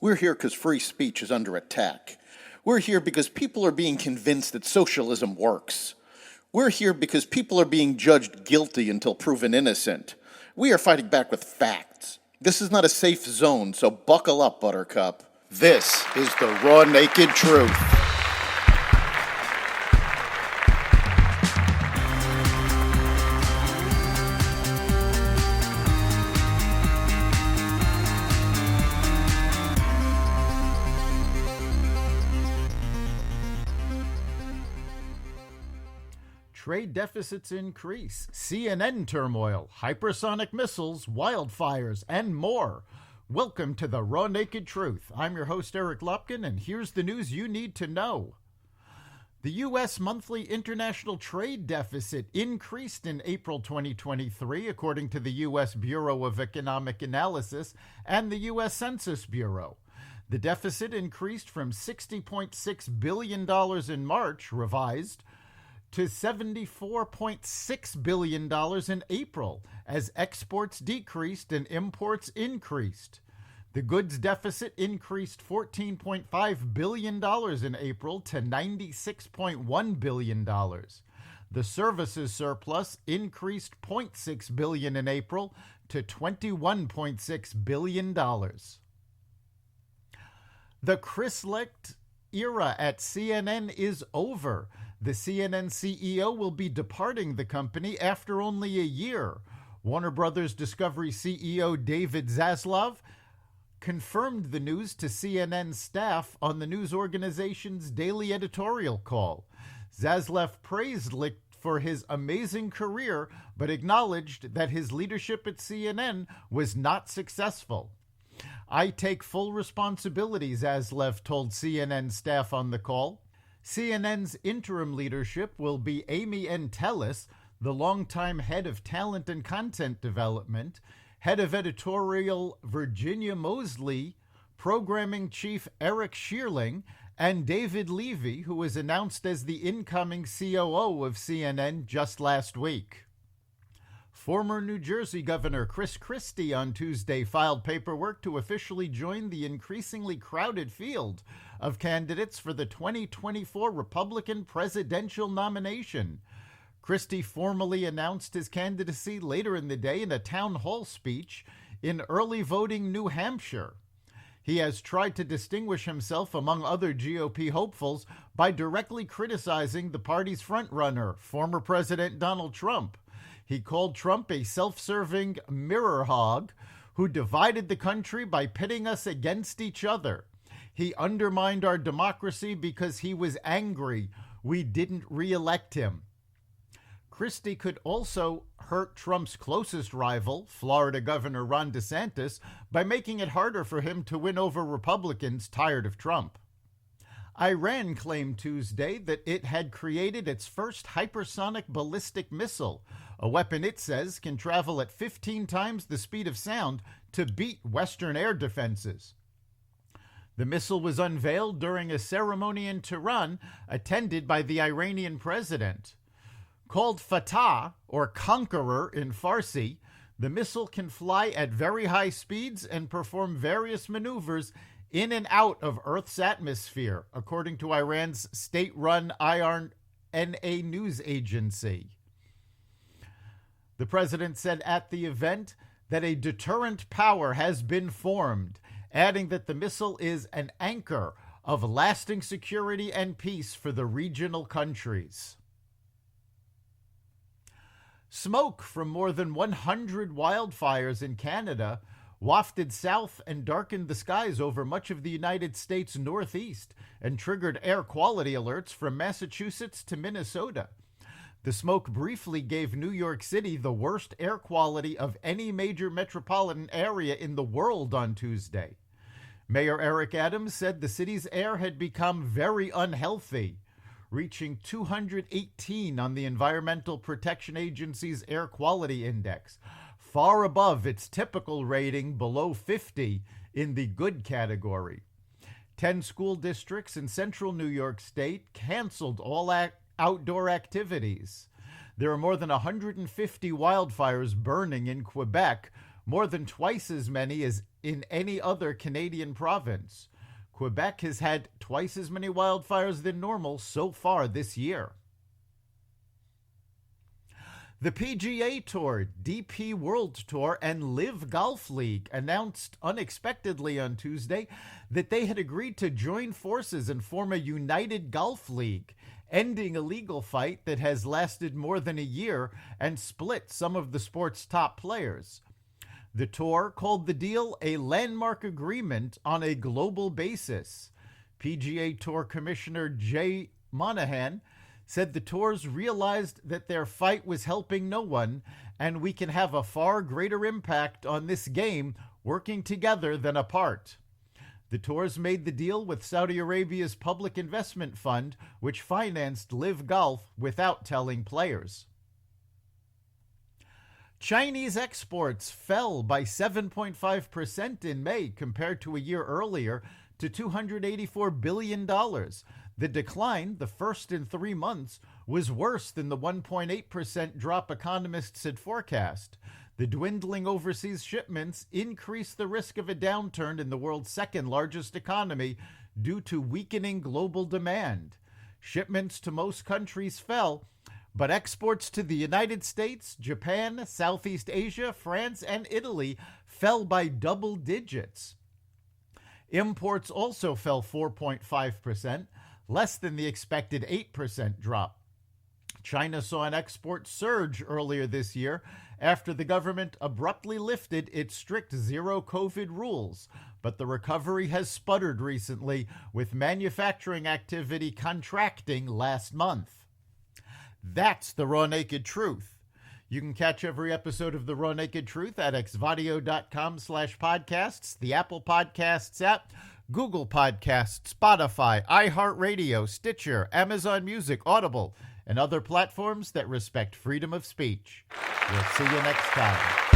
We're here because free speech is under attack. We're here because people are being convinced that socialism works. We're here because people are being judged guilty until proven innocent. We are fighting back with facts. This is not a safe zone, so buckle up, Buttercup. This is the raw, naked truth. Trade deficits increase, CNN turmoil, hypersonic missiles, wildfires, and more. Welcome to the Raw Naked Truth. I'm your host, Eric Lupkin, and here's the news you need to know. The U.S. monthly international trade deficit increased in April 2023, according to the U.S. Bureau of Economic Analysis and the U.S. Census Bureau. The deficit increased from $60.6 billion in March, revised, to $74.6 billion in April, as exports decreased and imports increased. The goods deficit increased $14.5 billion in April to $96.1 billion. The services surplus increased $0.6 billion in April to $21.6 billion. The Chris Licht era at CNN is over. The CNN CEO will be departing the company after only a year. Warner Brothers Discovery CEO David Zaslav confirmed the news to CNN staff on the news organization's daily editorial call. Zaslav praised Licht for his amazing career, but acknowledged that his leadership at CNN was not successful. "I take full responsibility," Zaslav told CNN staff on the call. CNN's interim leadership will be Amy Entelis, the longtime head of talent and content development, head of editorial Virginia Mosley, programming chief Eric Shearling, and David Levy, who was announced as the incoming COO of CNN just last week. Former New Jersey Governor Chris Christie on Tuesday filed paperwork to officially join the increasingly crowded field of candidates for the 2024 Republican presidential nomination. Christie formally announced his candidacy later in the day in a town hall speech in early voting New Hampshire. He has tried to distinguish himself among other GOP hopefuls by directly criticizing the party's frontrunner, former President Donald Trump. He called Trump a self-serving mirror hog who divided the country by pitting us against each other. He undermined our democracy because he was angry we didn't re-elect him. Christie could also hurt Trump's closest rival, Florida Governor Ron DeSantis, by making it harder for him to win over Republicans tired of Trump. Iran claimed Tuesday that it had created its first hypersonic ballistic missile, a weapon it says can travel at 15 times the speed of sound to beat Western air defenses. The missile was unveiled during a ceremony in Tehran attended by the Iranian president. Called Fatah, or Conqueror in Farsi, the missile can fly at very high speeds and perform various maneuvers in and out of Earth's atmosphere, according to Iran's state-run IRNA news agency. The president said at the event that a deterrent power has been formed, adding that the missile is an anchor of lasting security and peace for the regional countries. Smoke from more than 100 wildfires in Canada wafted south and darkened the skies over much of the United States Northeast and triggered air quality alerts from Massachusetts to Minnesota. The smoke briefly gave New York City the worst air quality of any major metropolitan area in the world on Tuesday. Mayor Eric Adams said the city's air had become very unhealthy, reaching 218 on the Environmental Protection Agency's Air Quality Index, far above its typical rating below 50 in the good category. 10 school districts in central New York State canceled all outdoor activities. There are more than 150 wildfires burning in Quebec, more than twice as many as in any other Canadian province. Quebec has had twice as many wildfires than normal so far this year. The PGA Tour, DP World Tour, and Live Golf League announced unexpectedly on Tuesday that they had agreed to join forces and form a united golf league, ending a legal fight that has lasted more than a year and split some of the sport's top players. The tour called the deal a landmark agreement on a global basis. PGA Tour Commissioner Jay Monahan said the tours realized that their fight was helping no one, and we can have a far greater impact on this game working together than apart. The tours made the deal with Saudi Arabia's public investment fund, which financed Live Golf without telling players. Chinese exports fell by 7.5% in May compared to a year earlier to $284 billion. The decline, the first in 3 months, was worse than the 1.8% drop economists had forecast. The dwindling overseas shipments increased the risk of a downturn in the world's second largest economy due to weakening global demand. Shipments to most countries fell, but exports to the United States, Japan, Southeast Asia, France, and Italy fell by double digits. Imports also fell 4.5%, less than the expected 8% drop. China saw an export surge earlier this year after the government abruptly lifted its strict zero-COVID rules, but the recovery has sputtered recently, with manufacturing activity contracting last month. That's the Raw Naked Truth. You can catch every episode of The Raw Naked Truth at xvadio.com/podcasts, the Apple Podcasts app, Google Podcasts, Spotify, iHeartRadio, Stitcher, Amazon Music, Audible, and other platforms that respect freedom of speech. We'll see you next time.